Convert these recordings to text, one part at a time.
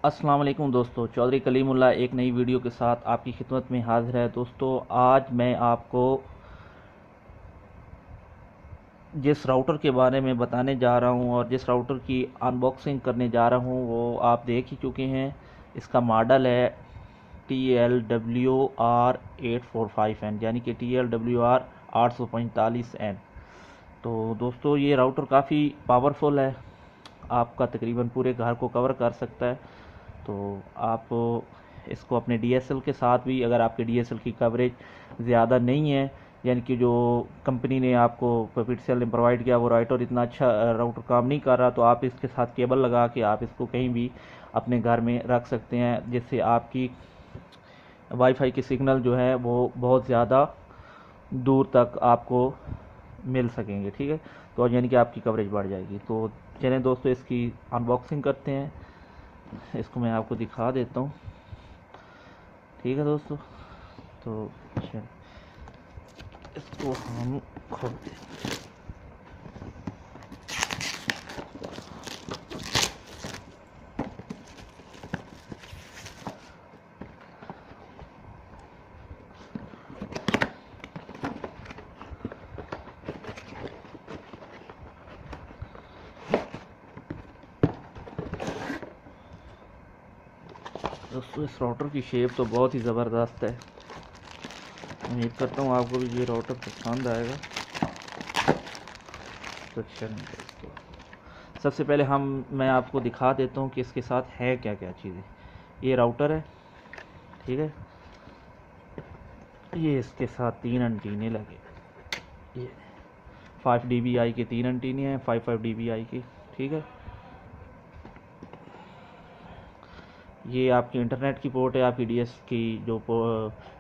अस्सलाम वालेकुम दोस्तों, चौधरी कलीमुल्लाह एक नई वीडियो के साथ आपकी खिदमत में हाजिर है। दोस्तों, आज मैं आपको जिस राउटर के बारे में बताने जा रहा हूं और जिस राउटर की अनबॉक्सिंग करने जा रहा हूं वो आप देख ही चुके हैं। इसका मॉडल है TLWR845N, यानी कि TLWR845N। तो दोस्तों, ये राउटर काफ़ी पावरफुल है, आपका तकरीबन पूरे घर को कवर कर सकता है। तो आप इसको अपने डीएसएल के साथ भी, अगर आपके डीएसएल की कवरेज ज़्यादा नहीं है, यानी कि जो कंपनी ने आपको पिक्सेल ने प्रोवाइड किया वो राउटर इतना अच्छा राउटर काम नहीं कर रहा, तो आप इसके साथ केबल लगा के आप इसको कहीं भी अपने घर में रख सकते हैं, जिससे आपकी वाईफाई की सिग्नल जो है वो बहुत ज़्यादा दूर तक आपको मिल सकेंगे। ठीक है, तो यानी कि आपकी कवरेज बढ़ जाएगी। तो चलें दोस्तों, इसकी अनबॉक्सिंग करते हैं। इसको मैं आपको दिखा देता हूँ। ठीक है दोस्तों, तो चल इसको हम खोलते हैं। दोस्तों, इस राउटर की शेप तो बहुत ही ज़बरदस्त है। उम्मीद करता हूँ आपको भी ये राउटर पसंद आएगा। तो चलें दोस्तों, सबसे पहले मैं आपको दिखा देता हूँ कि इसके साथ है क्या क्या चीज़ें। ये राउटर है, ठीक है। ये इसके साथ 3 एंटीने लगे, ये 5 dBi के 3 एंटीने हैं, 5 dBi के। ठीक है, ये आपकी इंटरनेट की पोर्ट है, आपकी डीएस की जो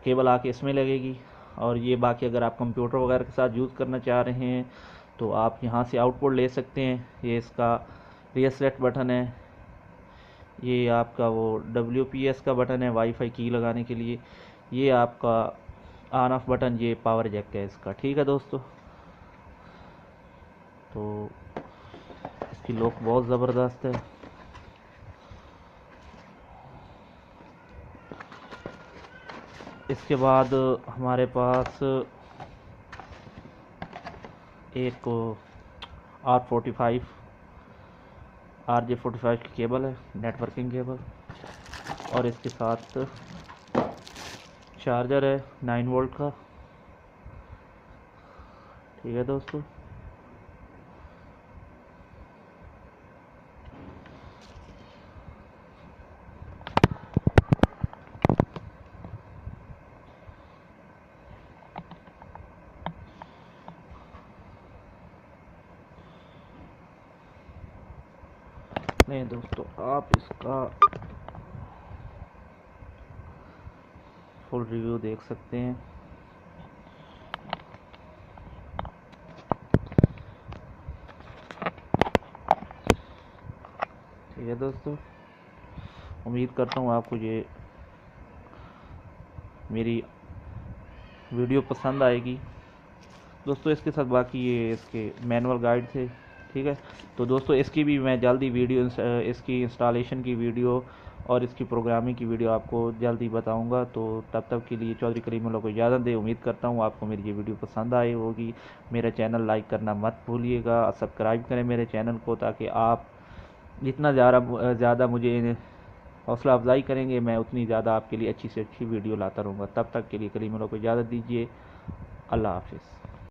केबल आके इसमें लगेगी। और ये बाकी अगर आप कंप्यूटर वगैरह के साथ यूज़ करना चाह रहे हैं तो आप यहाँ से आउटपुट ले सकते हैं। ये इसका रीसेट बटन है, ये आपका वो WPS का बटन है वाईफाई की लगाने के लिए। ये आपका ऑन ऑफ बटन, ये पावर जैक है इसका। ठीक है दोस्तों, तो इसकी लुक बहुत ज़बरदस्त है। इसके बाद हमारे पास एक RJ45 की केबल है, नेटवर्किंग केबल। और इसके साथ चार्जर है 9 वोल्ट का। ठीक है दोस्तों, नहीं दोस्तों, आप इसका फुल रिव्यू देख सकते हैं। ठीक है दोस्तों, उम्मीद करता हूँ आपको ये मेरी वीडियो पसंद आएगी। दोस्तों, इसके साथ बाकी ये इसके मैनुअल गाइड थे। ठीक है, तो दोस्तों इसकी भी मैं जल्दी वीडियो, इसकी इंस्टॉलेशन की वीडियो और इसकी प्रोग्रामिंग की वीडियो आपको जल्दी बताऊंगा। तो तब तक के लिए चौधरी कलीमुल्लाह को इजाज़त दे। उम्मीद करता हूँ आपको मेरी ये वीडियो पसंद आई होगी। मेरा चैनल लाइक करना मत भूलिएगा, सब्सक्राइब करें मेरे चैनल को, ताकि आप जितना ज़्यादा मुझे हौसला अफजाई करेंगे, मैं उतनी ज़्यादा आपके लिए अच्छी से अच्छी वीडियो लाता रहूँगा। तब तक के लिए कलीमुल्लाह को इजाज़त दीजिए। अल्लाह हाफिज़।